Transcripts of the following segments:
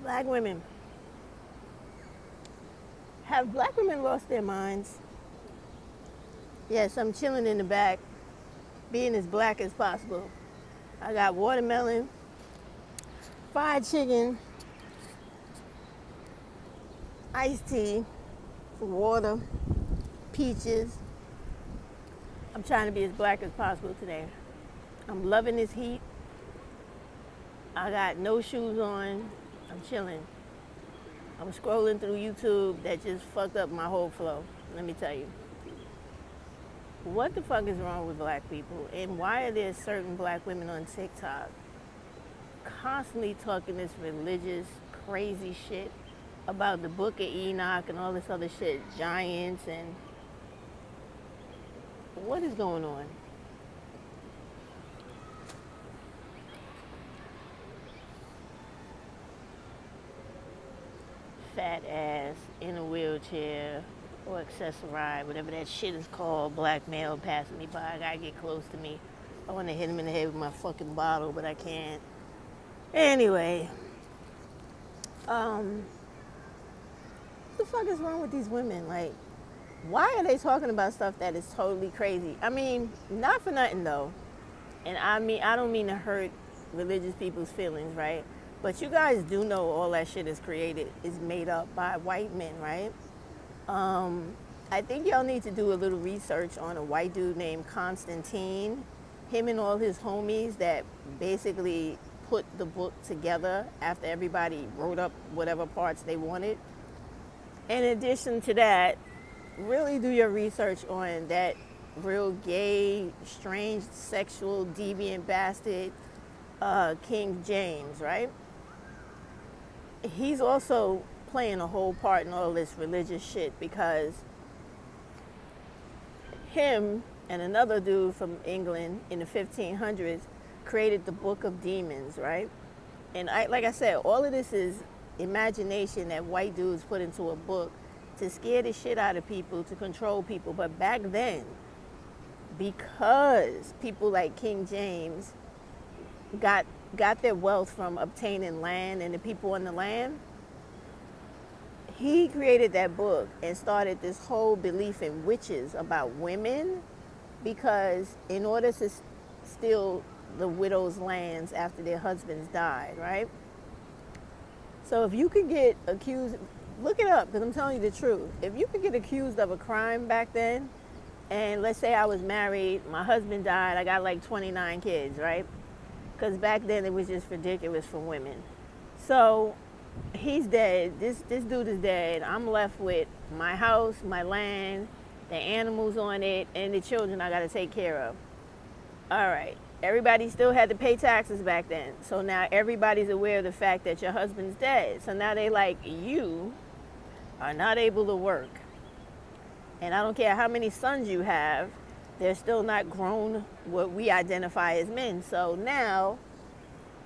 Black women. Have black women lost their minds? Yes, I'm chilling in the back, being as black as possible. I got watermelon, fried chicken, iced tea, water, peaches. I'm trying to be as black as possible today. I'm loving this heat. I got no shoes on. I'm chilling. I'm scrolling through YouTube that just fucked up my whole flow. Let me tell you. What the fuck is wrong with black people? And why are there certain black women on TikTok constantly talking this religious, crazy shit about the Book of Enoch and all this other shit, giants, and what is going on? Fat ass in a wheelchair or accessory, whatever that shit is called, black male passing me by. I gotta get close to me. I wanna hit him in the head with my fucking bottle, but I can't. Anyway, what the fuck is wrong with these women? Like, why are they talking about stuff that is totally crazy? I mean, not for nothing though. And I don't mean to hurt religious people's feelings, right? But you guys do know all that shit is made up by white men, right? I think y'all need to do a little research on a white dude named Constantine. Him and all his homies that basically put the book together after everybody wrote up whatever parts they wanted. In addition to that, really do your research on that real gay, strange, sexual, deviant bastard, King James, right? He's also playing a whole part in all this religious shit because him and another dude from England in the 1500s created the Book of Demons, right? And like I said, all of this is imagination that white dudes put into a book to scare the shit out of people, to control people. But back then, because people like King James got their wealth from obtaining land and the people on the land, he created that book and started this whole belief in witches about women because in order to steal the widows' lands after their husbands died, right? So if you could get accused, look it up because I'm telling you the truth. If you could get accused of a crime back then, and let's say I was married, my husband died, I got like 29 kids, right? Because back then it was just ridiculous for women. So he's dead. This dude is dead. I'm left with my house, my land, the animals on it, and the children I got to take care of. All right. Everybody still had to pay taxes back then. So now everybody's aware of the fact that your husband's dead. So now they like, you are not able to work. And I don't care how many sons you have, they're still not grown what we identify as men. So now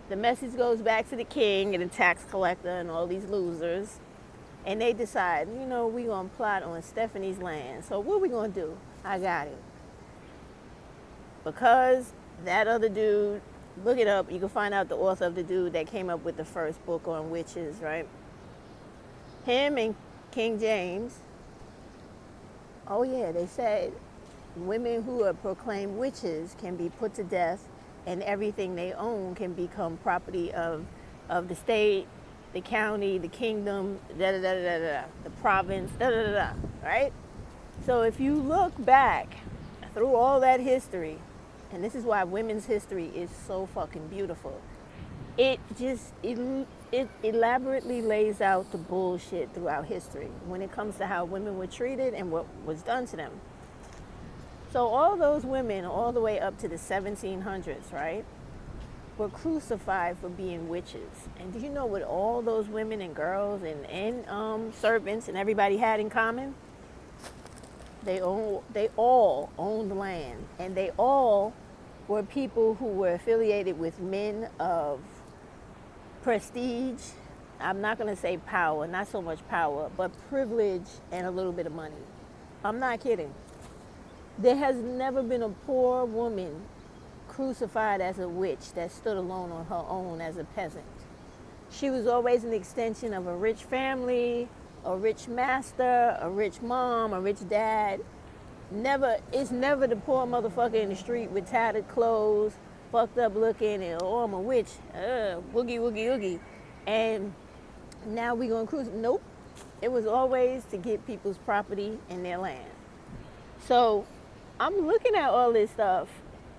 the message goes back to the king and the tax collector and all these losers. And they decide, we're going to plot on Stephanie's land. So what are we going to do? I got it. Because that other dude, look it up, you can find out the author of the dude that came up with the first book on witches, right? Him and King James, oh yeah, they said women who are proclaimed witches can be put to death and everything they own can become property of the state, the county, the kingdom, the province, right? So if you look back through all that history, and this is why women's history is so fucking beautiful, it elaborately lays out the bullshit throughout history when it comes to how women were treated and what was done to them. So all those women all the way up to the 1700s, right, were crucified for being witches. And do you know what all those women and girls and servants and everybody had in common? They all owned land, and they all were people who were affiliated with men of prestige. I'm not going to say power, not so much power, but privilege and a little bit of money. I'm not kidding. There has never been a poor woman crucified as a witch that stood alone on her own as a peasant. She was always an extension of a rich family, a rich master, a rich mom, a rich dad. It's never the poor motherfucker in the street with tattered clothes, fucked up looking, and oh, I'm a witch, woogie woogie woogie, and now we gonna cruise. Nope, it was always to get people's property and their land. So I'm looking at all this stuff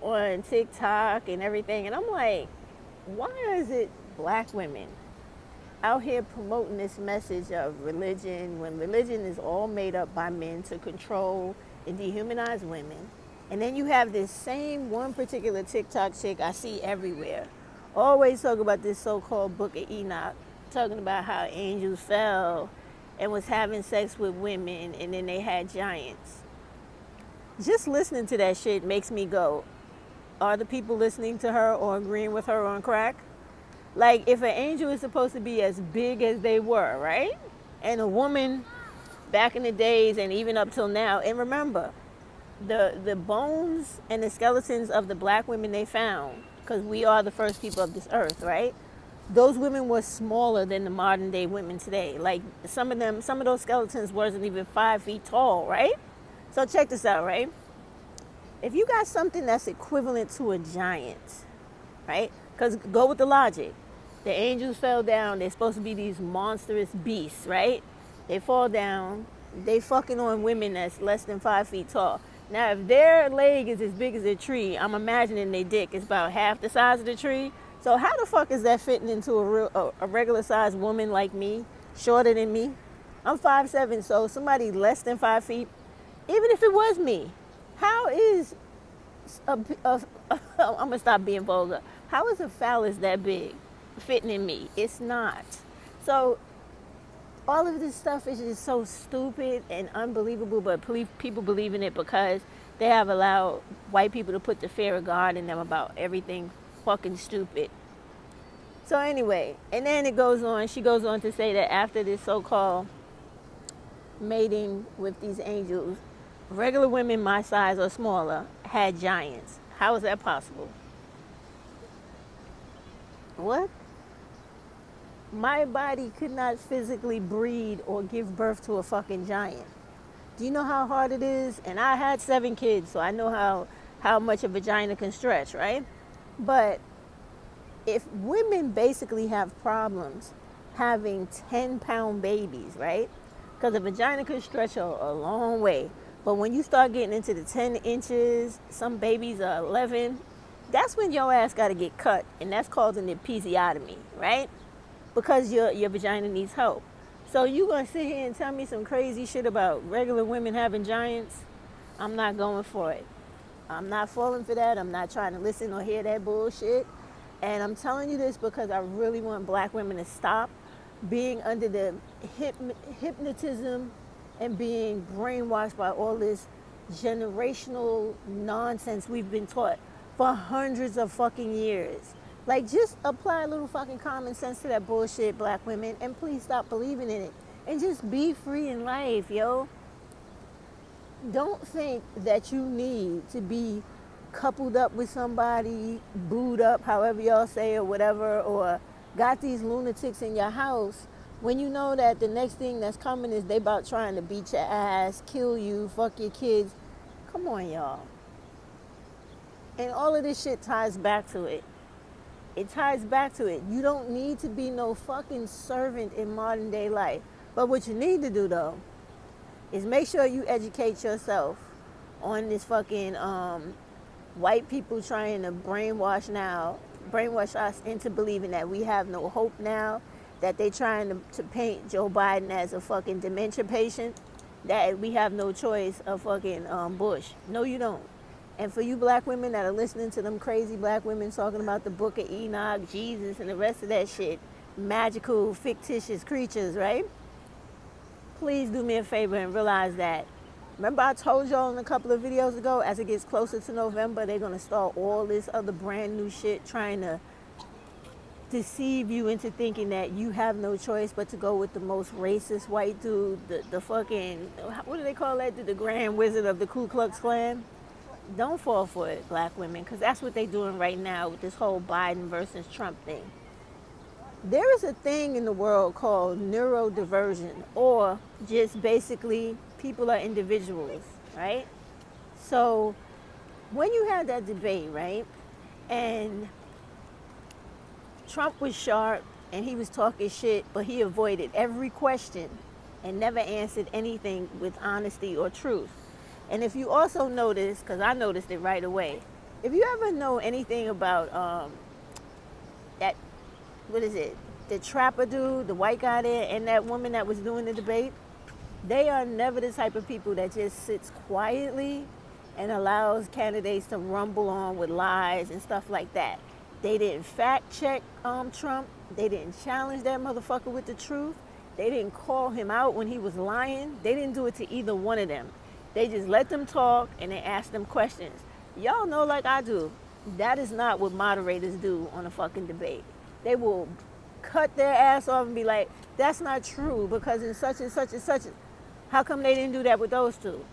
on TikTok and everything, and I'm like, why is it black women out here promoting this message of religion when religion is all made up by men to control and dehumanize women? And then you have this same one particular TikTok chick I see everywhere, always talk about this so-called Book of Enoch, talking about how angels fell and was having sex with women, and then they had giants. Just listening to that shit makes me go, are the people listening to her or agreeing with her on crack? Like, if an angel is supposed to be as big as they were, right? And a woman back in the days and even up till now, and remember, the bones and the skeletons of the black women they found, because we are the first people of this earth, right? Those women were smaller than the modern day women today. Like, some of those skeletons wasn't even 5 feet tall, right? So check this out, right? If you got something that's equivalent to a giant, right? Because go with the logic. The angels fell down. They're supposed to be these monstrous beasts, right? They fall down. They fucking on women that's less than 5 feet tall. Now, if their leg is as big as a tree, I'm imagining their dick is about half the size of the tree. So how the fuck is that fitting into a regular sized woman like me, shorter than me? I'm 5'7", so somebody less than 5 feet, even if it was me, how is I'm gonna stop being vulgar. How is a phallus that big fitting in me? It's not. So all of this stuff is just so stupid and unbelievable, but people believe in it because they have allowed white people to put the fear of God in them about everything fucking stupid. So anyway, and then she goes on to say that after this so-called mating with these angels, regular women my size or smaller had giants. How is that possible? What? My body could not physically breed or give birth to a fucking giant. Do you know how hard it is? And I had 7 kids, so I know how much a vagina can stretch, right? But if women basically have problems having 10-pound babies, right? Because a vagina can stretch a long way. But when you start getting into the 10 inches, some babies are 11, that's when your ass got to get cut. And that's called an episiotomy, right? Because your vagina needs help. So you going to sit here and tell me some crazy shit about regular women having giants? I'm not going for it. I'm not falling for that. I'm not trying to listen or hear that bullshit. And I'm telling you this because I really want black women to stop being under the hypnotism and being brainwashed by all this generational nonsense we've been taught for hundreds of fucking years. Like, just apply a little fucking common sense to that bullshit, black women, and please stop believing in it. And just be free in life, yo. Don't think that you need to be coupled up with somebody, booed up, however y'all say, or whatever, or got these lunatics in your house when you know that the next thing that's coming is they about trying to beat your ass, kill you, fuck your kids. Come on, y'all. And all of this shit ties back to it. It ties back to it. You don't need to be no fucking servant in modern day life. But what you need to do, though, is make sure you educate yourself on this fucking white people trying to brainwash us into believing that we have no hope now, that they trying to paint Joe Biden as a fucking dementia patient, that we have no choice of fucking Bush. No, you don't. And for you black women that are listening to them crazy black women talking about the Book of Enoch, Jesus, and the rest of that shit, magical, fictitious creatures, right? Please do me a favor and realize that. Remember I told y'all in a couple of videos ago, as it gets closer to November, they're going to start all this other brand new shit trying to deceive you into thinking that you have no choice but to go with the most racist white dude, the fucking, what do they call that? The Grand Wizard of the Ku Klux Klan. Don't fall for it, black women, because that's what they're doing right now with this whole Biden versus Trump thing. There is a thing in the world called neurodiversion, or just basically people are individuals, right? So when you had that debate, right, and Trump was sharp and he was talking shit, but he avoided every question and never answered anything with honesty or truth. And if you also notice, because I noticed it right away, if you ever know anything about that, what is it, the trapper dude, the white guy there, and that woman that was doing the debate, they are never the type of people that just sits quietly and allows candidates to rumble on with lies and stuff like that. They didn't fact check Trump. They didn't challenge that motherfucker with the truth. They didn't call him out when he was lying. They didn't do it to either one of them. They just let them talk and they asked them questions. Y'all know, like I do, that is not what moderators do on a fucking debate. They will cut their ass off and be like, that's not true because in such and such and such. How come they didn't do that with those two?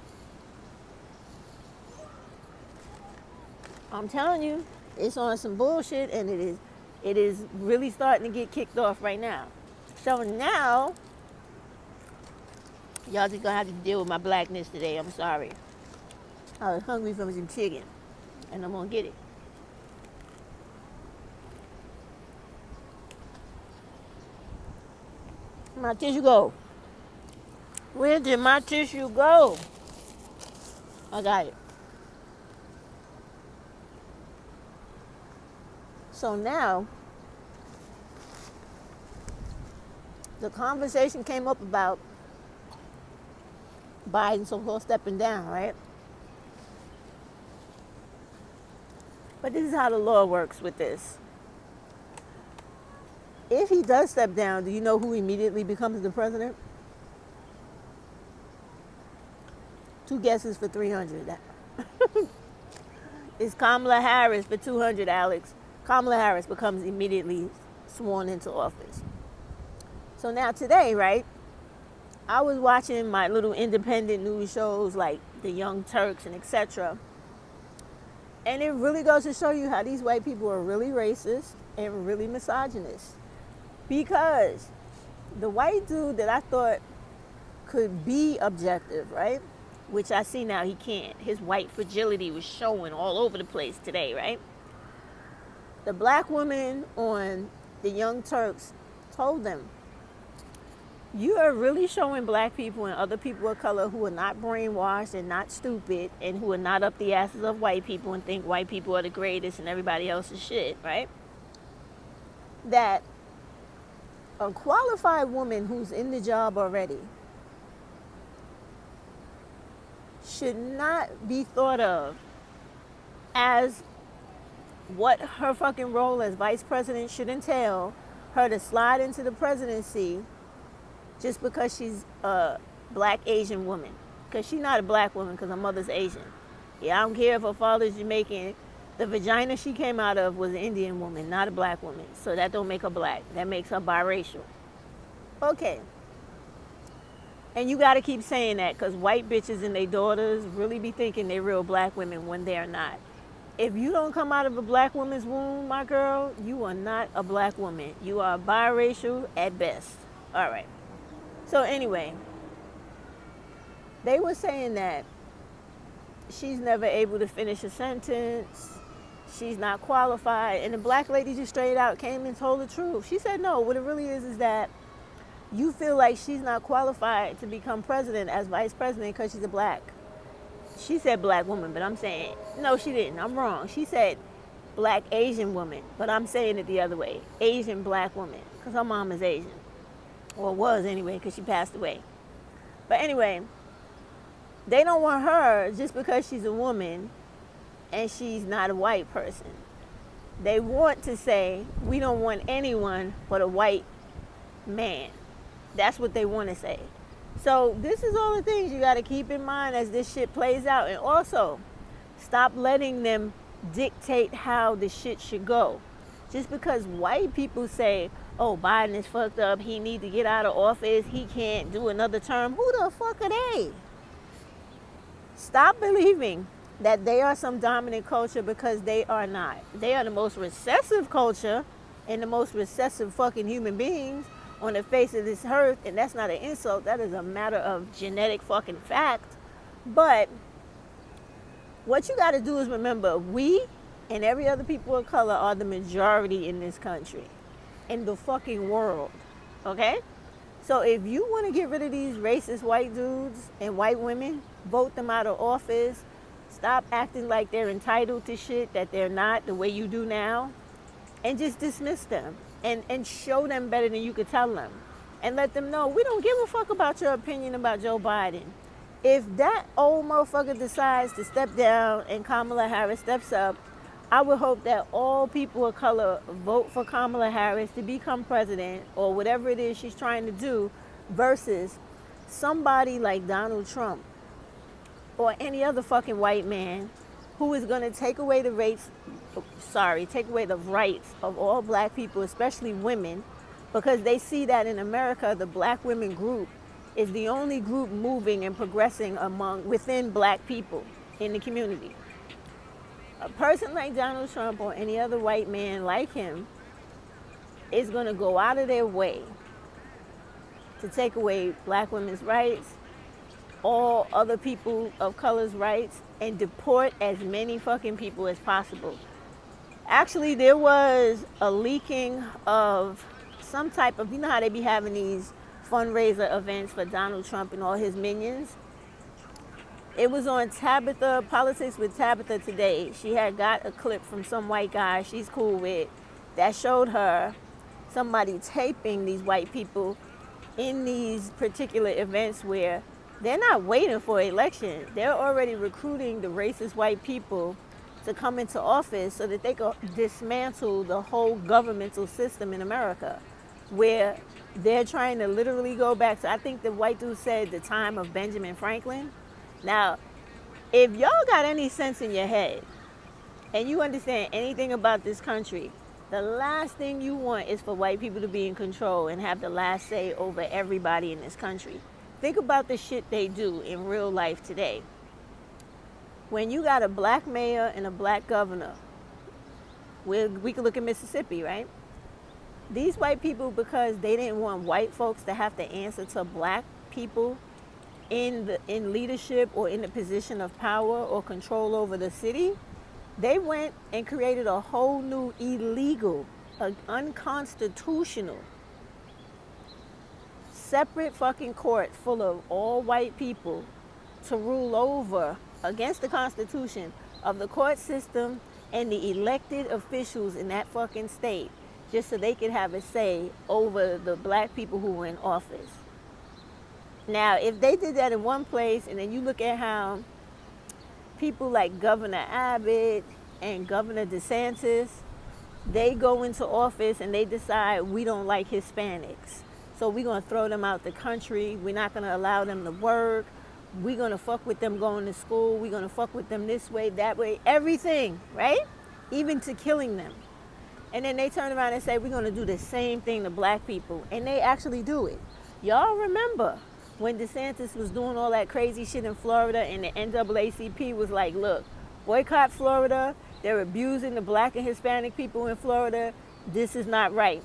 I'm telling you, it's on some bullshit, and it is really starting to get kicked off right now. So now, y'all just gonna have to deal with my blackness today. I'm sorry. I was hungry for some chicken, and I'm gonna get it. My tissue go? Where did my tissue go? I got it. So now, the conversation came up about Biden so-called stepping down, right? But this is how the law works with this. If he does step down, do you know who immediately becomes the president? Two guesses for 300. It's Kamala Harris for 200, Alex. Kamala Harris becomes immediately sworn into office. So now today, right, I was watching my little independent news shows like the Young Turks and etc. And it really goes to show you how these white people are really racist and really misogynist. Because the white dude that I thought could be objective, right, which I see now he can't. His white fragility was showing all over the place today, right? The black woman on the Young Turks told them, you are really showing black people and other people of color who are not brainwashed and not stupid and who are not up the asses of white people and think white people are the greatest and everybody else is shit, right? That a qualified woman who's in the job already should not be thought of as what her fucking role as vice president should entail, her to slide into the presidency just because she's a black Asian woman. Because she's not a black woman because her mother's Asian. Yeah, I don't care if her father's Jamaican. The vagina she came out of was an Indian woman, not a black woman. So that don't make her black. That makes her biracial. Okay. And you got to keep saying that because white bitches and their daughters really be thinking they're real black women when they're not. If you don't come out of a black woman's womb, my girl, you are not a black woman. You are biracial at best. All right. So anyway, they were saying that she's never able to finish a sentence. She's not qualified. And the black lady just straight out came and told the truth. She said, no, what it really is that you feel like she's not qualified to become president as vice president because she's a black. She said black woman, but I'm saying, no, she didn't. I'm wrong. She said black Asian woman, but I'm saying it the other way. Asian black woman, because her mom is Asian. Or was anyway, because she passed away. But anyway, they don't want her just because she's a woman and she's not a white person. They want to say, we don't want anyone but a white man. That's what they want to say. So this is all the things you got to keep in mind as this shit plays out. And also, stop letting them dictate how the shit should go. Just because white people say, oh, Biden is fucked up, he needs to get out of office, he can't do another term. Who the fuck are they? Stop believing that they are some dominant culture because they are not. They are the most recessive culture and the most recessive fucking human beings on the face of this earth. And that's not an insult. That is a matter of genetic fucking fact. But what you got to do is remember, we and every other people of color are the majority in this country, in the fucking world, okay? So if you want to get rid of these racist white dudes and white women, vote them out of office. Stop acting like they're entitled to shit that they're not, the way you do now, and just dismiss them and show them better than you could tell them, and let them know we don't give a fuck about your opinion about Joe Biden. If that old motherfucker decides to step down and Kamala Harris steps up, I would hope that all people of color vote for Kamala Harris to become president or whatever it is she's trying to do, versus somebody like Donald Trump or any other fucking white man who is going to take away the rights of all black people, especially women, because they see that in America, the black women group is the only group moving and progressing within black people in the community. A person like Donald Trump or any other white man like him is going to go out of their way to take away black women's rights, all other people of color's rights, and deport as many fucking people as possible. Actually, there was a leaking of some type of, you know how they be having these fundraiser events for Donald Trump and all his minions? It was on Tabitha, Politics with Tabitha today. She had got a clip from some white guy she's cool with that showed her somebody taping these white people in these particular events where they're not waiting for an election. They're already recruiting the racist white people to come into office so that they can dismantle the whole governmental system in America, where they're trying to literally go back to, I think the white dude said, the time of Benjamin Franklin. Now, if y'all got any sense in your head and you understand anything about this country, the last thing you want is for white people to be in control and have the last say over everybody in this country. Think about the shit they do in real life today. When you got a black mayor and a black governor, we could look at Mississippi, right? These white people, because they didn't want white folks to have to answer to black people in leadership or in the position of power or control over the city, they went and created a whole new illegal, unconstitutional, separate fucking court full of all white people to rule over, against the Constitution, of the court system and the elected officials in that fucking state, just so they could have a say over the black people who were in office. Now, if they did that in one place, and then you look at how people like Governor Abbott and Governor DeSantis, they go into office and they decide we don't like Hispanics, so we're going to throw them out the country. We're not going to allow them to work. We're going to fuck with them going to school. We're going to fuck with them this way, that way, everything, right? Even to killing them. And then they turn around and say, we're going to do the same thing to black people. And they actually do it. Y'all remember when DeSantis was doing all that crazy shit in Florida and the NAACP was like, look, boycott Florida. They're abusing the black and Hispanic people in Florida. This is not right.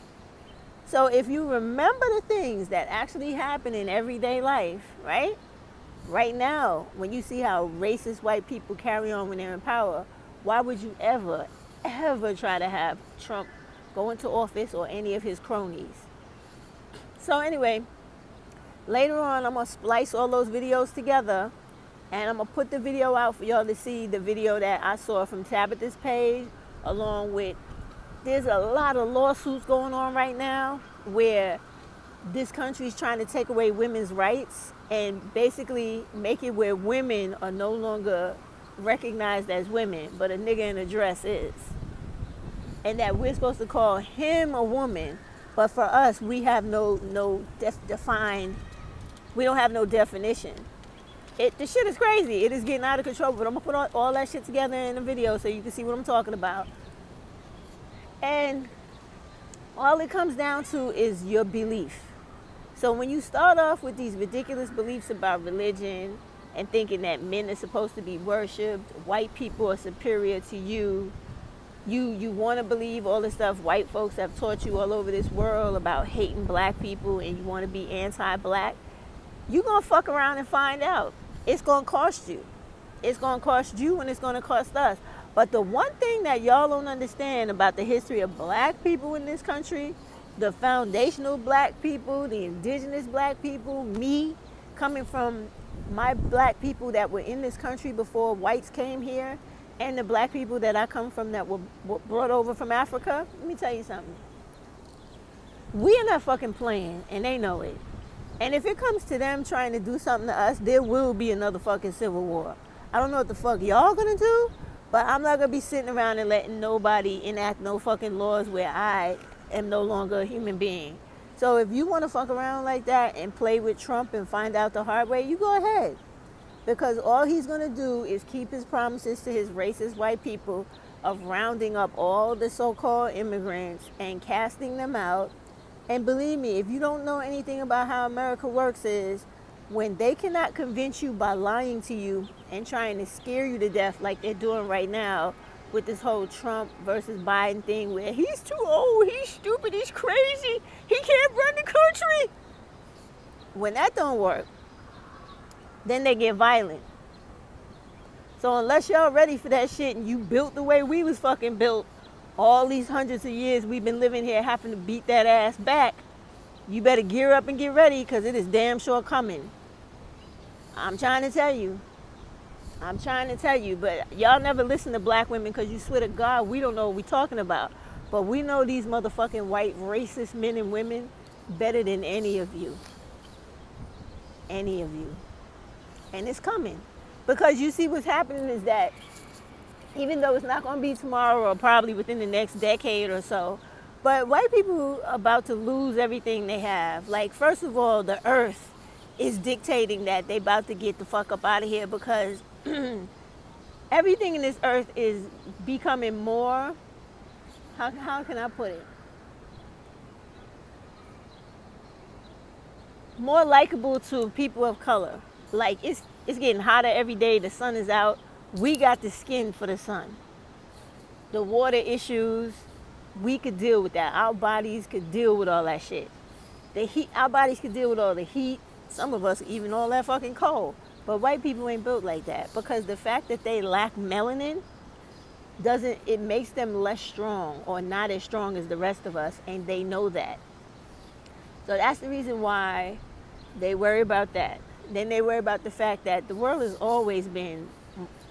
So if you remember the things that actually happen in everyday life, right? Right now, when you see how racist white people carry on when they're in power, why would you ever try to have Trump go into office or any of his cronies? So anyway, later on, I'm going to splice all those videos together, and I'm going to put the video out for y'all to see the video that I saw from Tabitha's page, along with, there's a lot of lawsuits going on right now where this country is trying to take away women's rights and basically make it where women are no longer recognized as women, but a nigga in a dress is. And that we're supposed to call him a woman, but for us, we have no definition. We don't have no definition. The shit is crazy. It is getting out of control, but I'm going to put all that shit together in a video so you can see what I'm talking about. And all it comes down to is your belief. So when you start off with these ridiculous beliefs about religion and thinking that men are supposed to be worshipped, white people are superior to you, You want to believe all the stuff white folks have taught you all over this world about hating black people, and you want to be anti-black. You're going to fuck around and find out. It's going to cost you. It's going to cost you, and it's going to cost us. But the one thing that y'all don't understand about the history of black people in this country, the foundational black people, the indigenous black people, me, coming from my black people that were in this country before whites came here, and the black people that I come from that were brought over from Africa, let me tell you something. We are not fucking playing, and they know it. And if it comes to them trying to do something to us, there will be another fucking civil war. I don't know what the fuck y'all gonna do, but I'm not gonna be sitting around and letting nobody enact no fucking laws where I am no longer a human being. So if you wanna fuck around like that and play with Trump and find out the hard way, you go ahead. Because all he's gonna do is keep his promises to his racist white people of rounding up all the so-called immigrants and casting them out. And believe me, if you don't know anything about how America works, is when they cannot convince you by lying to you and trying to scare you to death like they're doing right now with this whole Trump versus Biden thing where he's too old, he's stupid, he's crazy, he can't run the country. When that don't work, then they get violent. So unless y'all ready for that shit and you built the way we was fucking built, all these hundreds of years we've been living here having to beat that ass back, you better gear up and get ready, because it is damn sure coming. I'm trying to tell you. But y'all never listen to black women because you swear to God we don't know what we're talking about. But we know these motherfucking white racist men and women better than any of you. Any of you. And it's coming. Because you see what's happening is that even though it's not going to be tomorrow or probably within the next decade or so, but white people are about to lose everything they have. Like, first of all, the earth is dictating that they about to get the fuck up out of here, because everything in this earth is becoming more, how can I put it? More likable to people of color. Like, it's getting hotter every day. The sun is out. We got the skin for the sun. The water issues, we could deal with that. Our bodies could deal with all that shit. The heat, our bodies could deal with all the heat. Some of us even all that fucking cold. But white people ain't built like that, because the fact that they lack melanin it makes them less strong, or not as strong as the rest of us, and they know that. So that's the reason why they worry about that. Then they worry about the fact that the world has always been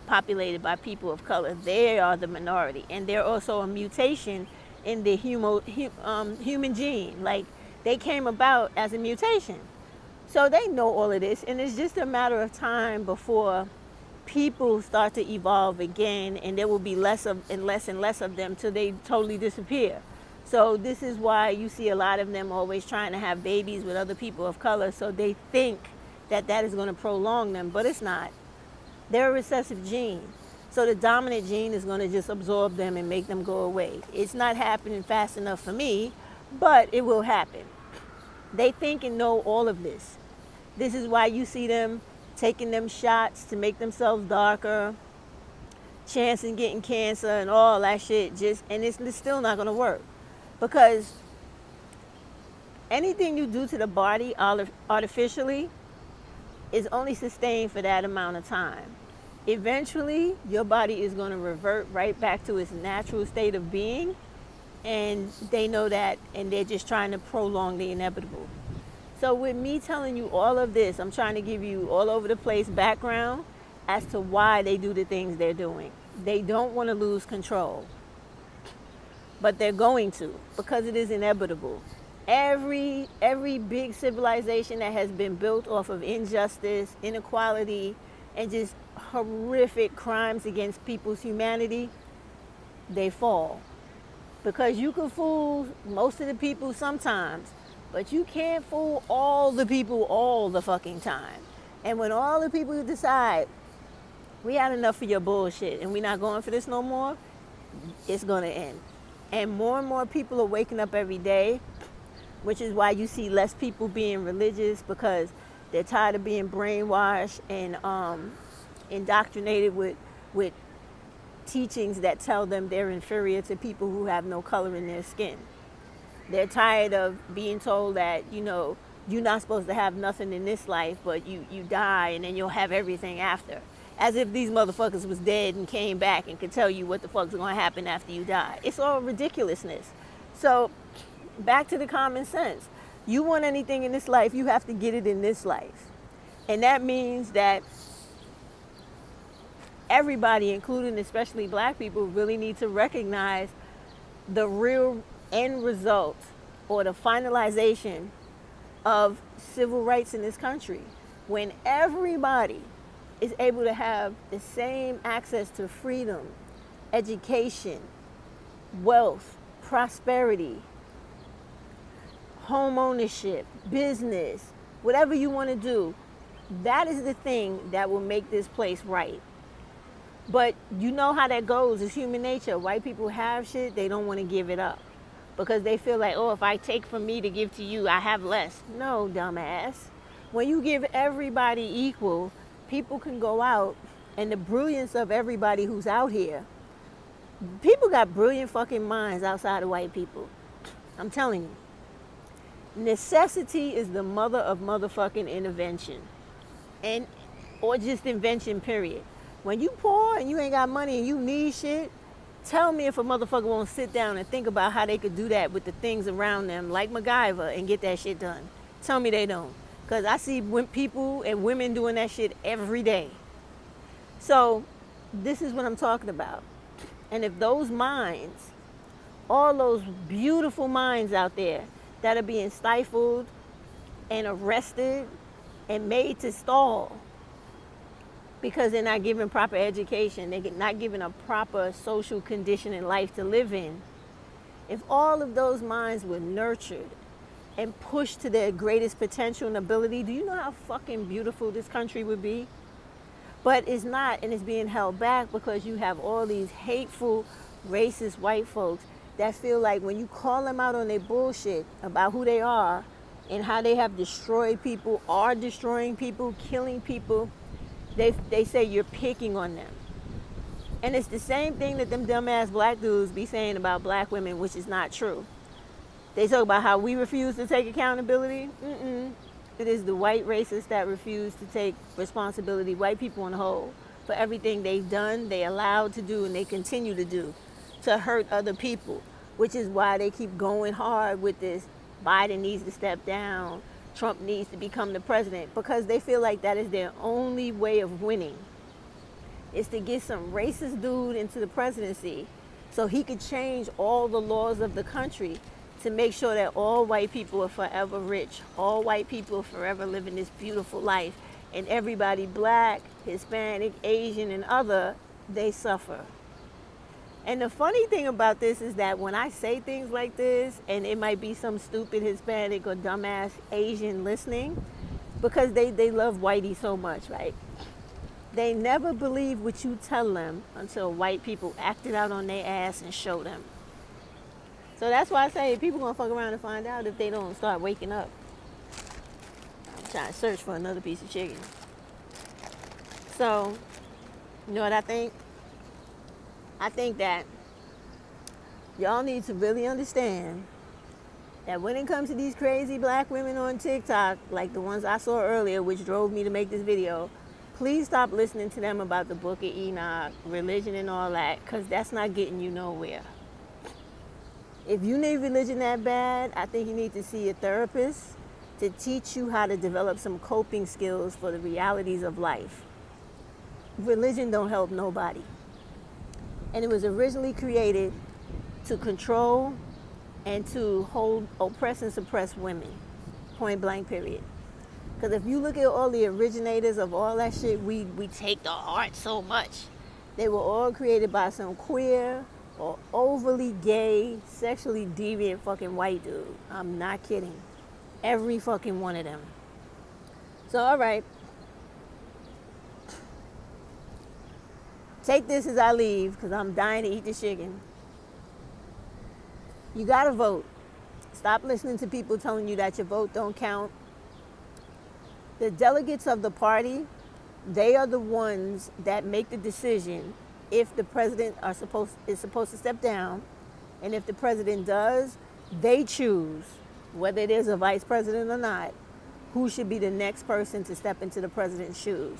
populated by people of color. They are the minority, and they're also a mutation in the human gene. Like, they came about as a mutation. So they know all of this, and it's just a matter of time before people start to evolve again, and there will be less and less of them till they totally disappear. So this is why you see a lot of them always trying to have babies with other people of color, so they think that is going to prolong them, but it's not. They're a recessive gene. So the dominant gene is going to just absorb them and make them go away. It's not happening fast enough for me, but it will happen. They think and know all of this. This is why you see them taking them shots to make themselves darker, chancing getting cancer and all that shit. And it's still not going to work. Because anything you do to the body artificially is only sustained for that amount of time. Eventually, your body is going to revert right back to its natural state of being, and they know that, and they're just trying to prolong the inevitable. So with me telling you all of this, I'm trying to give you all over the place background as to why they do the things they're doing. They don't want to lose control, but they're going to, because it is inevitable. Every big civilization that has been built off of injustice, inequality, and just horrific crimes against people's humanity, they fall. Because you can fool most of the people sometimes, but you can't fool all the people all the fucking time. And when all the people decide, we had enough of your bullshit and we're not going for this no more, it's going to end. And more people are waking up every day, which is why you see less people being religious, because they're tired of being brainwashed and indoctrinated with teachings that tell them they're inferior to people who have no color in their skin. They're tired of being told that, you're not supposed to have nothing in this life, but you die and then you'll have everything after. As if these motherfuckers was dead and came back and could tell you what the fuck's going to happen after you die. It's all ridiculousness. So back to the common sense. You want anything in this life, you have to get it in this life. And that means that everybody, including especially black people, really need to recognize the real end result or the finalization of civil rights in this country. When everybody is able to have the same access to freedom, education, wealth, prosperity, home ownership, business, whatever you want to do, that is the thing that will make this place right. But you know how that goes. It's human nature. White people have shit, they don't want to give it up because they feel like, if I take from me to give to you, I have less. No, dumbass. When you give everybody equal, people can go out, and the brilliance of everybody who's out here, people got brilliant fucking minds outside of white people. I'm telling you. Necessity is the mother of motherfucking invention. Or just invention, period. When you poor and you ain't got money and you need shit, tell me if a motherfucker won't sit down and think about how they could do that with the things around them, like MacGyver, and get that shit done. Tell me they don't. Because I see people and women doing that shit every day. So this is what I'm talking about. And if those minds, all those beautiful minds out there that are being stifled and arrested and made to stall because they're not given proper education, they're not given a proper social condition in life to live in. If all of those minds were nurtured and pushed to their greatest potential and ability, do you know how fucking beautiful this country would be? But it's not, and it's being held back because you have all these hateful, racist white folks that feel like when you call them out on their bullshit about who they are and how they have destroyed people, are destroying people, killing people, they say you're picking on them. And it's the same thing that them dumbass black dudes be saying about black women, which is not true. They talk about how we refuse to take accountability. It is the white racists that refuse to take responsibility, white people on the whole, for everything they've done, they allowed to do, and they continue to do to hurt other people, which is why they keep going hard with this. Biden needs to step down. Trump needs to become the president, because they feel like that is their only way of winning, is to get some racist dude into the presidency so he could change all the laws of the country to make sure that all white people are forever rich, all white people are forever living this beautiful life, and everybody black, Hispanic, Asian, and other, they suffer. And the funny thing about this is that when I say things like this, and it might be some stupid Hispanic or dumbass Asian listening, because they love whitey so much, right? They never believe what you tell them until white people act it out on their ass and show them. So that's why I say people gonna fuck around and find out if they don't start waking up. I'm trying to search for another piece of chicken. So, you know what I think? I think that y'all need to really understand that when it comes to these crazy black women on TikTok, like the ones I saw earlier, which drove me to make this video, please stop listening to them about the Book of Enoch, religion and all that, because that's not getting you nowhere. If you need religion that bad, I think you need to see a therapist to teach you how to develop some coping skills for the realities of life. Religion don't help nobody. And it was originally created to control and to hold, oppress and suppress women. Point blank, period. Because if you look at all the originators of all that shit, we take to heart so much. They were all created by some queer or overly gay, sexually deviant fucking white dude. I'm not kidding. Every fucking one of them. So, all right. Take this as I leave, because I'm dying to eat this chicken. You gotta vote. Stop listening to people telling you that your vote don't count. The delegates of the party, they are the ones that make the decision if the president is supposed to step down, and if the president does, they choose whether there's a vice president or not, who should be the next person to step into the president's shoes.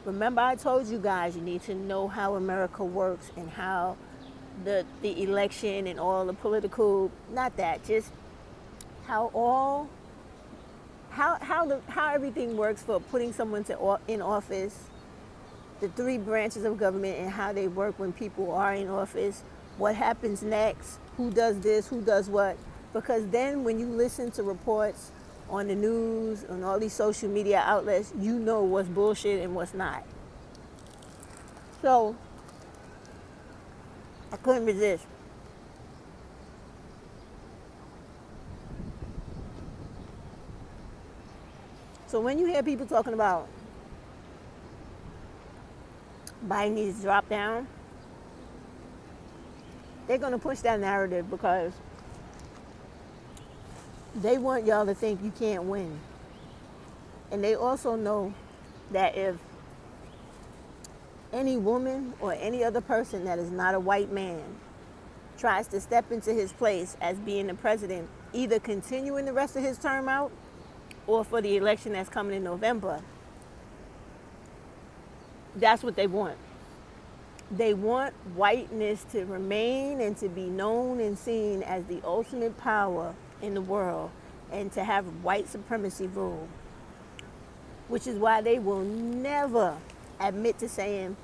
Remember, I told you guys you need to know how America works and how the election and all the political, not that, just how everything works for putting someone in office, the three branches of government and how they work when people are in office, what happens next, who does this, who does what. Because then when you listen to reports on the news, on all these social media outlets, you know what's bullshit and what's not. So I couldn't resist. So when you hear people talking about Biden needs to drop down, they're going to push that narrative because they want y'all to think you can't win. And they also know that if any woman or any other person that is not a white man tries to step into his place as being the president, either continuing the rest of his term out or for the election that's coming in November, that's what they want. They want whiteness to remain and to be known and seen as the ultimate power in the world and to have white supremacy rule, which is why they will never admit to saying,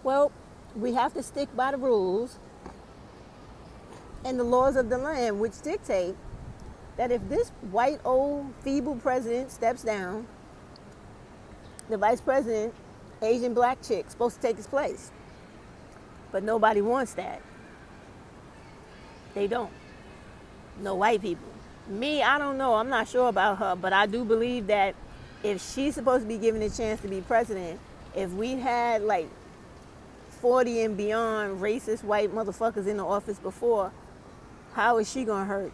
well, we have to stick by the rules and the laws of the land, which dictate that if this white, old, feeble president steps down, the vice president, Asian black chick, supposed to take his place. But nobody wants that. They don't. No white people. Me, I don't know. I'm not sure about her, but I do believe that if she's supposed to be given a chance to be president, if we had like 40 and beyond racist white motherfuckers in the office before, how is she gonna hurt?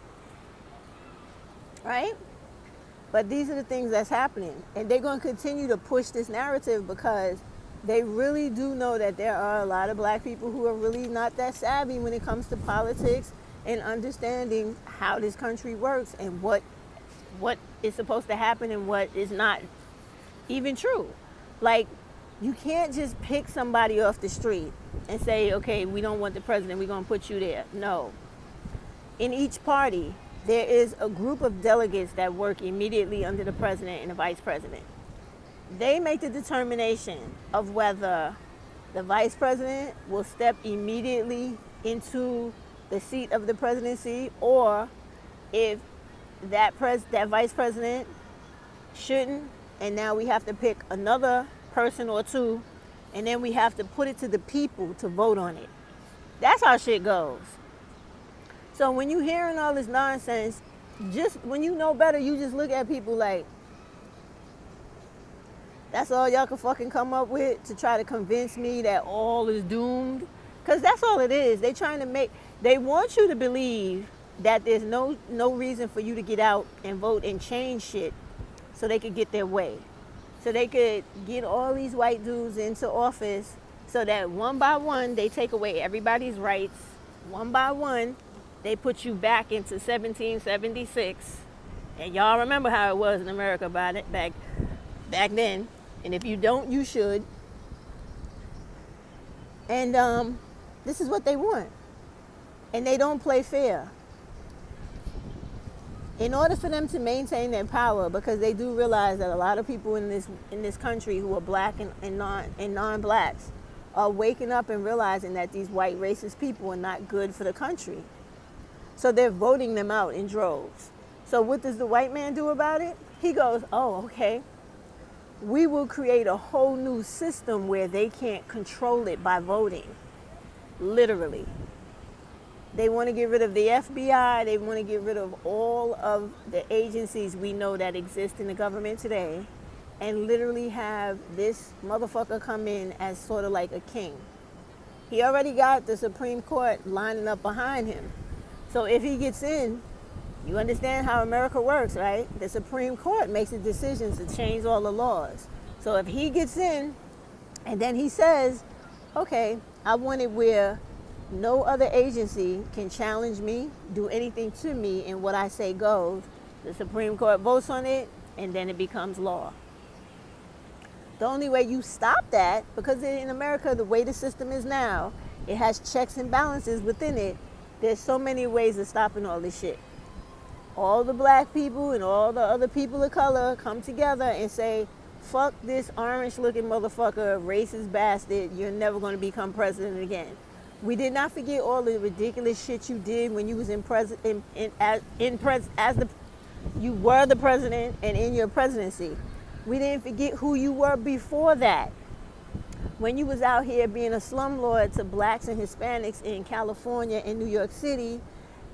Right? But these are the things that's happening. And they're gonna continue to push this narrative because they really do know that there are a lot of black people who are really not that savvy when it comes to politics and understanding how this country works and what is supposed to happen and what is not even true. Like, you can't just pick somebody off the street and say, okay, we don't want the president, we're going to put you there. No. In each party, there is a group of delegates that work immediately under the president and the vice president. They make the determination of whether the vice president will step immediately into the seat of the presidency or if that vice president shouldn't, and now we have to pick another person or two, and then we have to put it to the people to vote on it. That's how shit goes. So when you hearing all this nonsense, just when you know better, you just look at people like, that's all y'all can fucking come up with to try to convince me that all is doomed? Because that's all it is. They want you to believe that there's no reason for you to get out and vote and change shit so they could get their way. So they could get all these white dudes into office so that one by one, they take away everybody's rights. One by one, they put you back into 1776. And y'all remember how it was in America back then. And if you don't, you should. And this is what they want. And they don't play fair. In order for them to maintain their power, because they do realize that a lot of people in this country who are black and non-blacks are waking up and realizing that these white racist people are not good for the country. So they're voting them out in droves. So what does the white man do about it? He goes, oh, okay. We will create a whole new system where they can't control it by voting. Literally. They want to get rid of the FBI. They want to get rid of all of the agencies we know that exist in the government today and literally have this motherfucker come in as sort of like a king. He already got the Supreme Court lining up behind him. So if he gets in, you understand how America works, right? The Supreme Court makes the decisions to change all the laws. So if he gets in and then he says, okay, I want it where no other agency can challenge me, do anything to me, and what I say goes. The Supreme Court votes on it, and then it becomes law. The only way you stop that, because in America, the way the system is now, it has checks and balances within it. There's so many ways of stopping all this shit. All the black people and all the other people of color come together and say, fuck this orange-looking motherfucker, racist bastard, you're never going to become president again. We did not forget all the ridiculous shit you did when you was you were the president and in your presidency. We didn't forget who you were before that. When you was out here being a slumlord to blacks and Hispanics in California and New York City,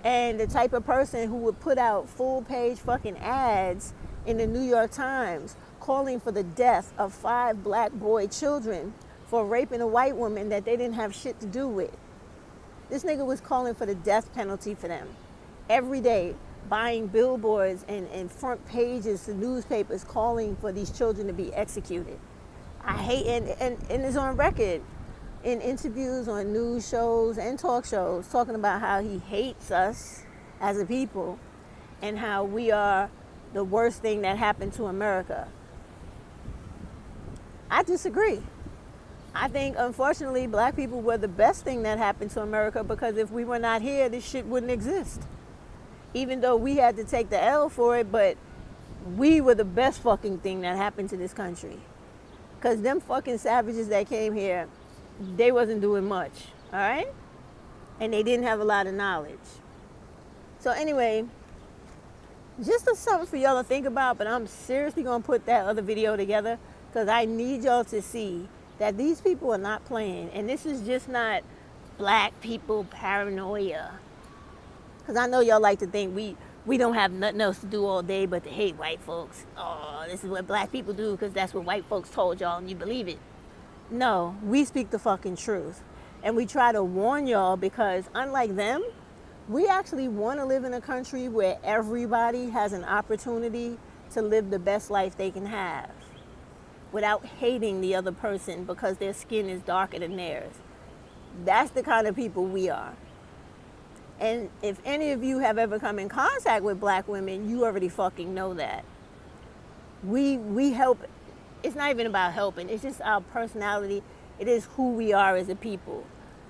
and the type of person who would put out full-page fucking ads in the New York Times calling for the death of 5 black boy children for raping a white woman that they didn't have shit to do with. This nigga was calling for the death penalty for them every day, buying billboards and front pages to newspapers calling for these children to be executed. I hate, and it's on record in interviews on news shows and talk shows, talking about how he hates us as a people and how we are the worst thing that happened to America. I disagree. I think, unfortunately, black people were the best thing that happened to America, because if we were not here, this shit wouldn't exist. Even though we had to take the L for it, but we were the best fucking thing that happened to this country. Because them fucking savages that came here, they wasn't doing much, all right? And they didn't have a lot of knowledge. So anyway, just something for y'all to think about, but I'm seriously going to put that other video together because I need y'all to see that these people are not playing. And this is just not black people paranoia. Because I know y'all like to think we don't have nothing else to do all day but to hate white folks. Oh, this is what black people do because that's what white folks told y'all and you believe it. No, we speak the fucking truth. And we try to warn y'all because unlike them, we actually want to live in a country where everybody has an opportunity to live the best life they can have without hating the other person because their skin is darker than theirs. That's the kind of people we are. And if any of you have ever come in contact with black women, you already fucking know that. We help. It's not even about helping. It's just our personality. It is who we are as a people.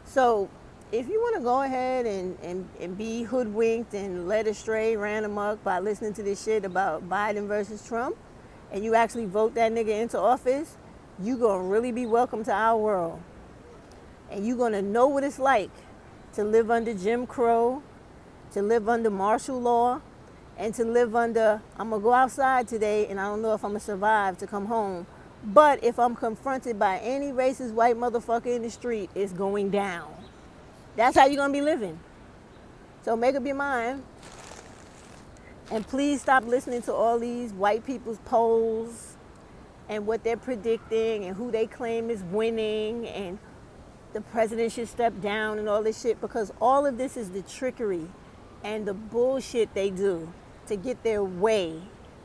So if you want to go ahead and be hoodwinked and led astray, ran amok by listening to this shit about Biden versus Trump, and you actually vote that nigga into office, you gonna really be welcome to our world. And you gonna know what it's like to live under Jim Crow, to live under martial law, and to live under, I'm gonna go outside today and I don't know if I'm gonna survive to come home. But if I'm confronted by any racist white motherfucker in the street, it's going down. That's how you're gonna be living. So make up your mind. And please stop listening to all these white people's polls and what they're predicting and who they claim is winning and the president should step down and all this shit, because all of this is the trickery and the bullshit they do to get their way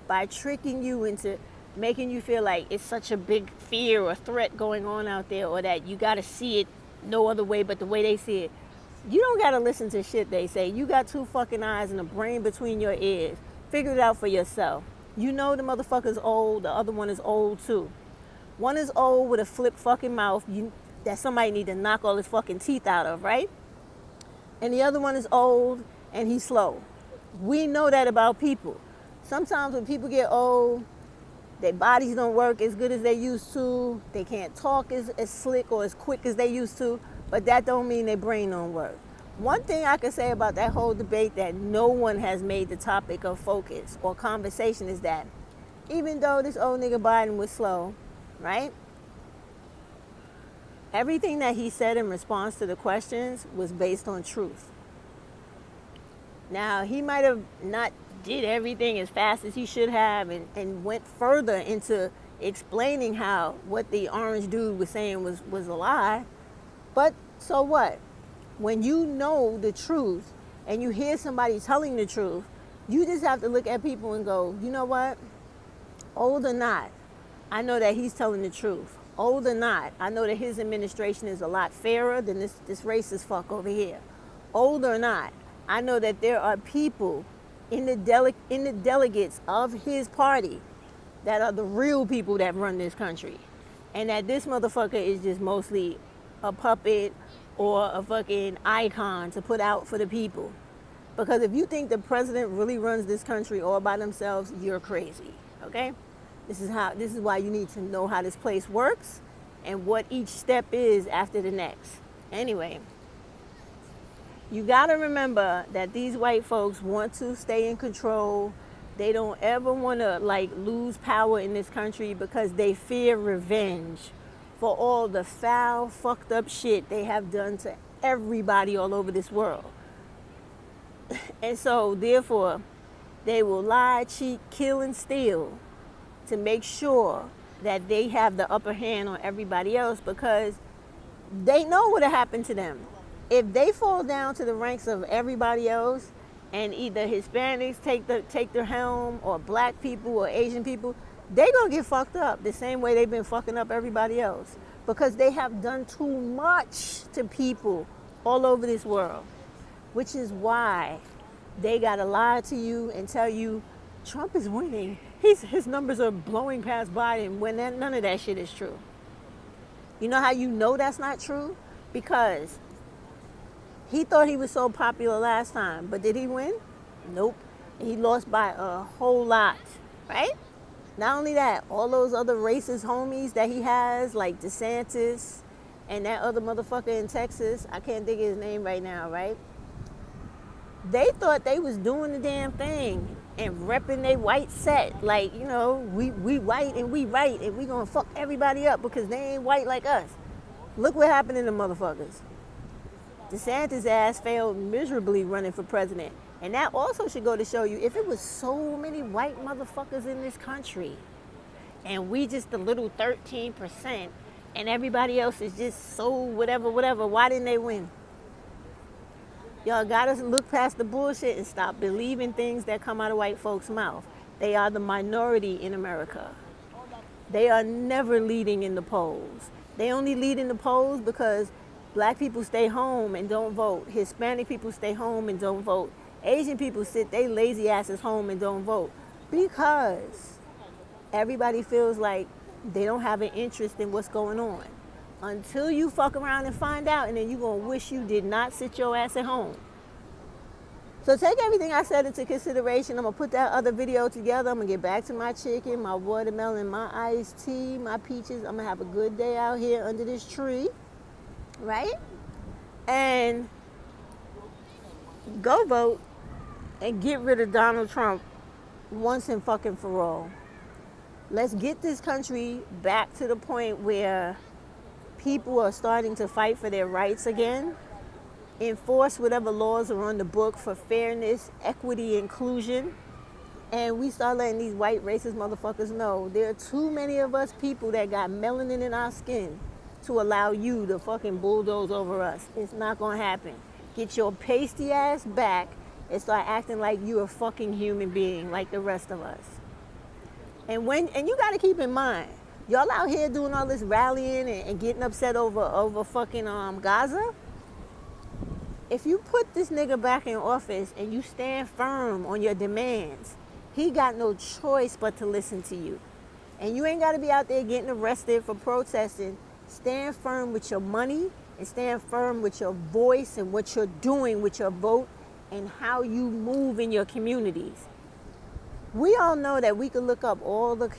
by tricking you into making you feel like it's such a big fear or threat going on out there, or that you got to see it no other way but the way they see it. You don't got to listen to shit they say. You got 2 fucking eyes and a brain between your ears. Figure it out for yourself. You know the motherfucker's old. The other one is old too. One is old with a flip fucking mouth that somebody need to knock all his fucking teeth out of, right? And the other one is old and he's slow. We know that about people. Sometimes when people get old, their bodies don't work as good as they used to. They can't talk as slick or as quick as they used to. But that don't mean their brain don't work. One thing I can say about that whole debate that no one has made the topic of focus or conversation is that even though this old nigga Biden was slow, right? Everything that he said in response to the questions was based on truth. Now, he might have not did everything as fast as he should have and went further into explaining how what the orange dude was saying was a lie. But so what? When you know the truth and you hear somebody telling the truth, you just have to look at people and go, you know what? Old or not, I know that he's telling the truth. Old or not, I know that his administration is a lot fairer than this racist fuck over here. Old or not, I know that there are people in the delegates of his party that are the real people that run this country, and that this motherfucker is just mostly a puppet or a fucking icon to put out for the people. Because if you think the president really runs this country all by themselves, you're crazy. Okay? This is why you need to know how this place works and what each step is after the next. Anyway, you got to remember that these white folks want to stay in control. They don't ever want to like lose power in this country because they fear revenge for all the foul, fucked up shit they have done to everybody all over this world. And so, therefore, they will lie, cheat, kill, and steal to make sure that they have the upper hand on everybody else, because they know what'll happen to them. If they fall down to the ranks of everybody else, and either Hispanics take the helm, or black people or Asian people, they gonna get fucked up the same way they've been fucking up everybody else, because they have done too much to people all over this world. Which is why they gotta lie to you and tell you Trump is winning. His numbers are blowing past Biden, when none of that shit is true. You know how you know that's not true? Because he thought he was so popular last time, but did he win? Nope. He lost by a whole lot, right? Not only that, all those other racist homies that he has, like DeSantis and that other motherfucker in Texas, I can't think of his name right now, right? They thought they was doing the damn thing and repping they white set. Like, you know, we white and we right and we gonna fuck everybody up because they ain't white like us. Look what happened to the motherfuckers. DeSantis' ass failed miserably running for president. And that also should go to show you, if it was so many white motherfuckers in this country and we just the little 13% and everybody else is just so whatever, why didn't they win? Y'all gotta look past the bullshit and stop believing things that come out of white folks' mouth. They are the minority in America. They are never leading in the polls. They only lead in the polls because black people stay home and don't vote. Hispanic people stay home and don't vote. Asian people sit they lazy asses home and don't vote. Because everybody feels like they don't have an interest in what's going on. Until you fuck around and find out, and then you're going to wish you did not sit your ass at home. So take everything I said into consideration. I'm going to put that other video together. I'm going to get back to my chicken, my watermelon, my iced tea, my peaches. I'm going to have a good day out here under this tree. Right? And go vote and get rid of Donald Trump once and fucking for all. Let's get this country back to the point where people are starting to fight for their rights again, enforce whatever laws are on the book for fairness, equity, inclusion, and we start letting these white racist motherfuckers know there are too many of us people that got melanin in our skin to allow you to fucking bulldoze over us. It's not gonna happen. Get your pasty ass back and start acting like you're a fucking human being like the rest of us. And you gotta keep in mind, y'all out here doing all this rallying and getting upset over fucking Gaza. If you put this nigga back in office and you stand firm on your demands, he got no choice but to listen to you. And you ain't gotta be out there getting arrested for protesting. Stand firm with your money and stand firm with your voice and what you're doing with your vote and how you move in your communities. We all know that we could look up all the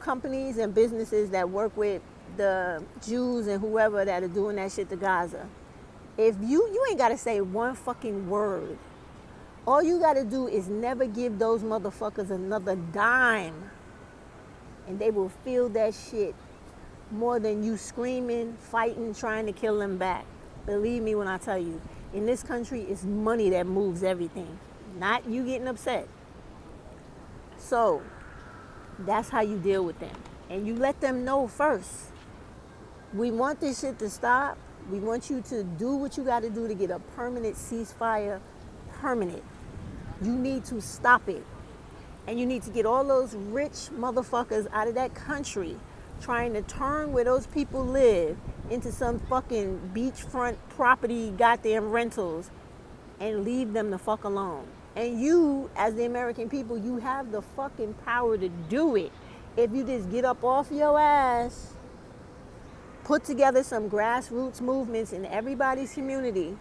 companies and businesses that work with the Jews and whoever that are doing that shit to Gaza. If you ain't gotta say one fucking word. All you gotta do is never give those motherfuckers another dime, and they will feel that shit more than you screaming, fighting, trying to kill them back. Believe me when I tell you, in this country, it's money that moves everything, not you getting upset. So that's how you deal with them. And you let them know first. We want this shit to stop. We want you to do what you got to do to get a permanent ceasefire. Permanent. You need to stop it. And you need to get all those rich motherfuckers out of that country trying to turn where those people live into some fucking beachfront property goddamn rentals and leave them the fuck alone. And you, as the American people, you have the fucking power to do it. If you just get up off your ass, put together some grassroots movements in everybody's community,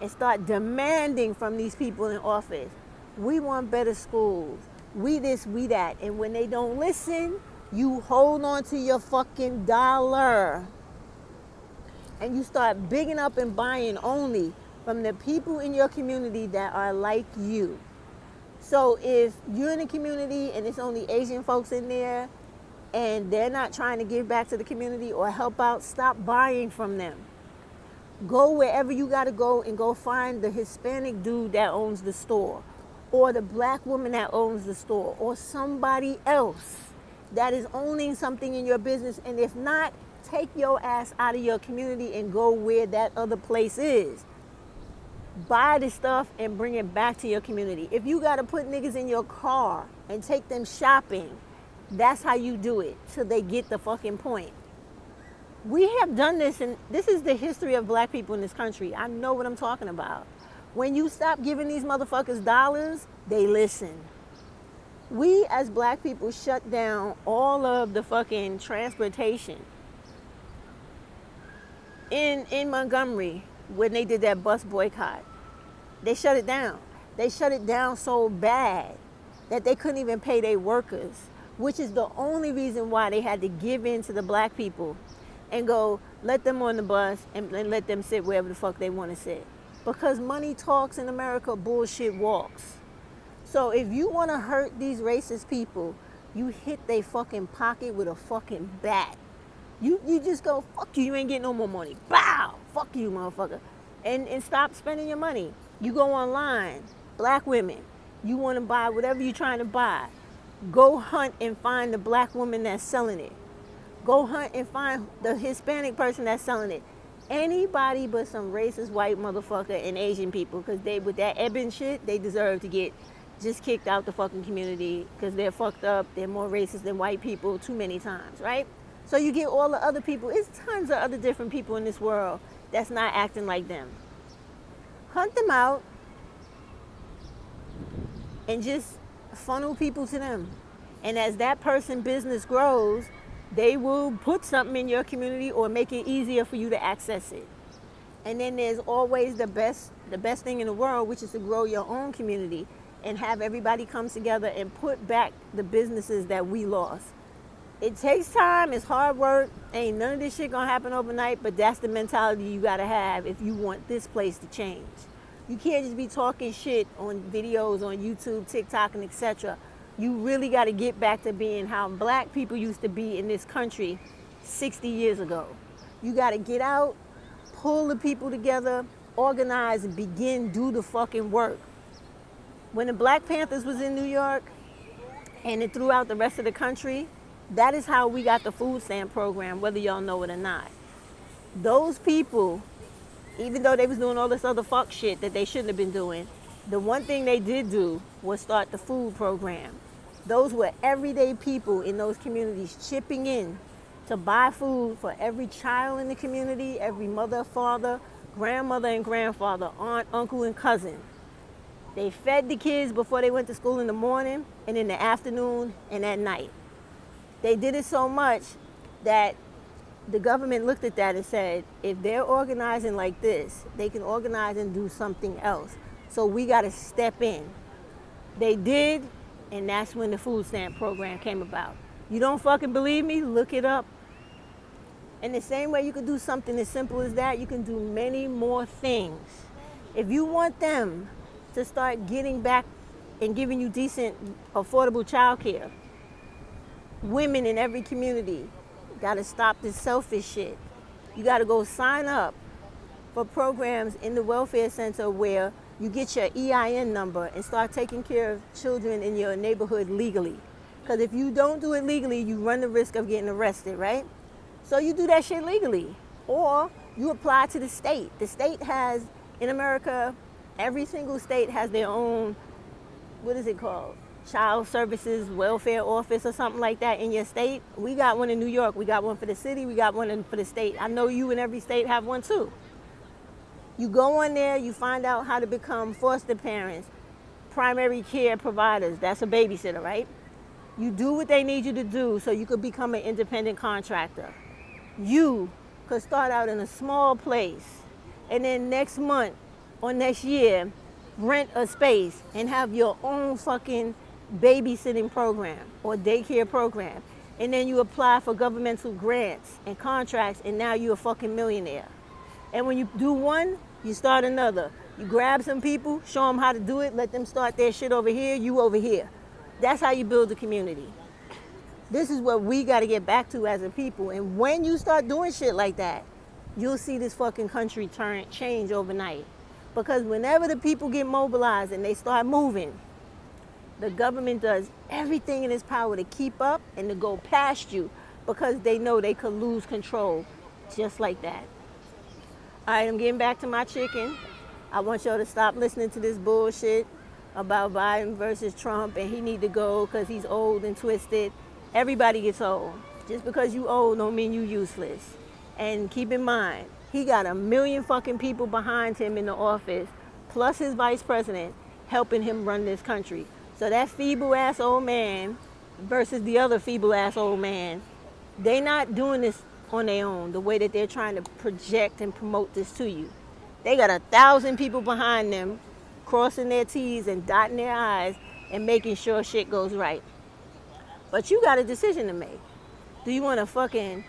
and start demanding from these people in office, we want better schools, we this, we that. And when they don't listen, you hold on to your fucking dollar. And you start bigging up and buying only from the people in your community that are like you. So if you're in a community and it's only Asian folks in there and they're not trying to give back to the community or help out, stop buying from them. Go wherever you got to go and go find the Hispanic dude that owns the store, or the black woman that owns the store, or somebody else that is owning something in your business. And if not, take your ass out of your community and go where that other place is. Buy the stuff and bring it back to your community. If you got to put niggas in your car and take them shopping, that's how you do it till they get the fucking point. We have done this, and this is the history of black people in this country. I know what I'm talking about. When you stop giving these motherfuckers dollars, they listen. We as black people shut down all of the fucking transportation. In Montgomery, when they did that bus boycott, they shut it down. They shut it down so bad that they couldn't even pay their workers, which is the only reason why they had to give in to the black people and go, let them on the bus and let them sit wherever the fuck they want to sit. Because money talks in America, bullshit walks. So if you want to hurt these racist people, you hit their fucking pocket with a fucking bat. You just go, fuck you, you ain't getting no more money. Bow! Fuck you, motherfucker. And stop spending your money. You go online, black women, you want to buy whatever you're trying to buy. Go hunt and find the black woman that's selling it. Go hunt and find the Hispanic person that's selling it. Anybody but some racist white motherfucker and Asian people, because they, with that Eben shit, they deserve to get just kicked out the fucking community because they're fucked up. They're more racist than white people too many times, right? So you get all the other people. It's tons of other different people in this world that's not acting like them. Hunt them out and just funnel people to them. And as that person's business grows, they will put something in your community or make it easier for you to access it. And then there's always the best thing in the world, which is to grow your own community and have everybody come together and put back the businesses that we lost. It takes time, it's hard work, ain't none of this shit gonna happen overnight, but that's the mentality you gotta have if you want this place to change. You can't just be talking shit on videos on YouTube, TikTok, and etc. You really gotta get back to being how black people used to be in this country 60 years ago. You gotta get out, pull the people together, organize, and begin, do the fucking work. When the Black Panthers was in New York and it throughout the rest of the country, that is how we got the food stamp program, whether y'all know it or not. Those people, even though they was doing all this other fuck shit that they shouldn't have been doing, the one thing they did do was start the food program. Those were everyday people in those communities chipping in to buy food for every child in the community, every mother, father, grandmother and grandfather, aunt, uncle, and cousin. They fed the kids before they went to school in the morning and in the afternoon and at night. They did it so much that the government looked at that and said, if they're organizing like this, they can organize and do something else. So we got to step in. They did, and that's when the food stamp program came about. You don't fucking believe me? Look it up. In the same way you can do something as simple as that, you can do many more things. If you want them to start getting back and giving you decent, affordable child care, women in every community got to stop this selfish shit. You got to go sign up for programs in the welfare center where you get your EIN number and start taking care of children in your neighborhood legally. Because if you don't do it legally, you run the risk of getting arrested, right? So you do that shit legally. Or you apply to the state. The state has, in America, every single state has their own, what is it called? child services welfare office or something like that in your state. We got one in New York. We got one for the city. We got one for the state. I know you in every state have one too. You go on there, you find out how to become foster parents, primary care providers. That's a babysitter, right? You do what they need you to do so you could become an independent contractor. You could start out in a small place and then next month or next year rent a space and have your own fucking babysitting program or daycare program. And then you apply for governmental grants and contracts and now you're a fucking millionaire. And when you do one, you start another. You grab some people, show them how to do it, let them start their shit over here, you over here. That's how you build a community. This is what we got to get back to as a people. And when you start doing shit like that, you'll see this fucking country change overnight. Because whenever the people get mobilized and they start moving, the government does everything in its power to keep up and to go past you because they know they could lose control just like that. All right, I'm getting back to my chicken. I want y'all to stop listening to this bullshit about Biden versus Trump and he need to go because he's old and twisted. Everybody gets old. Just because you old don't mean you useless. And keep in mind, he got 1 million fucking people behind him in the office, plus his vice president, helping him run this country. So that feeble ass old man versus the other feeble ass old man, they not doing this on their own, the way that they're trying to project and promote this to you. They got 1,000 people behind them, crossing their T's and dotting their I's and making sure shit goes right. But you got a decision to make. Do you want a fucking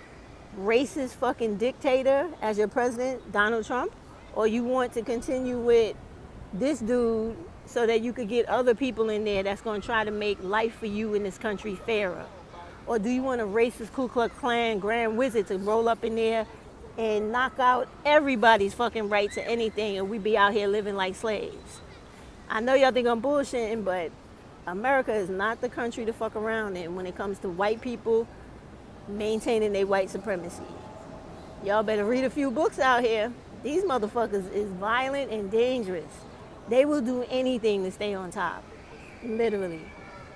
racist fucking dictator as your president, Donald Trump? Or you want to continue with this dude so that you could get other people in there that's going to try to make life for you in this country fairer? Or do you want a racist Ku Klux Klan Grand Wizard to roll up in there and knock out everybody's fucking right to anything and we be out here living like slaves? I know y'all think I'm bullshitting, but America is not the country to fuck around in when it comes to white people maintaining their white supremacy. Y'all better read a few books out here. These motherfuckers is violent and dangerous. They will do anything to stay on top. Literally.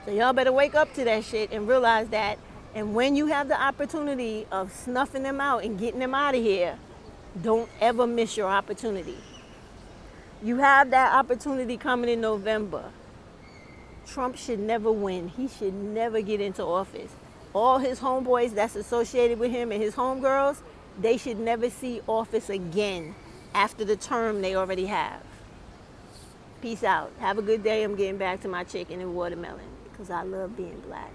So y'all better wake up to that shit and realize that. And when you have the opportunity of snuffing them out and getting them out of here, don't ever miss your opportunity. You have that opportunity coming in November. Trump should never win. He should never get into office. All his homeboys that's associated with him and his homegirls, they should never see office again after the term they already have. Peace out. Have a good day. I'm getting back to my chicken and watermelon because I love being black.